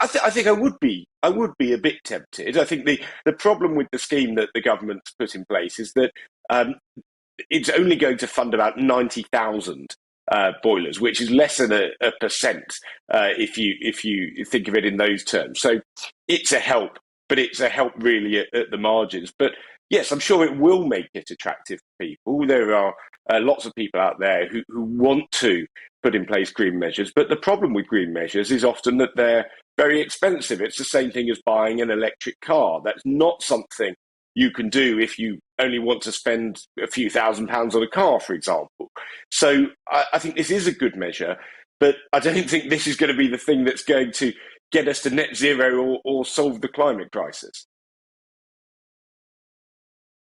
I think I would be a bit tempted. I think the problem with the scheme that the government's put in place is that um, it's only going to fund about 90,000 boilers, which is less than a percent if you think of it in those terms. So it's a help, but it's a help really at the margins. But yes, I'm sure it will make it attractive for people. There are lots of people out there who want to put in place green measures, but the problem with green measures is often that they're very expensive. It's the same thing as buying an electric car. That's not something you can do if you only want to spend a few £1,000s on a car, for example. So I think this is a good measure, but I don't think this is going to be the thing that's going to get us to net zero or solve the climate crisis.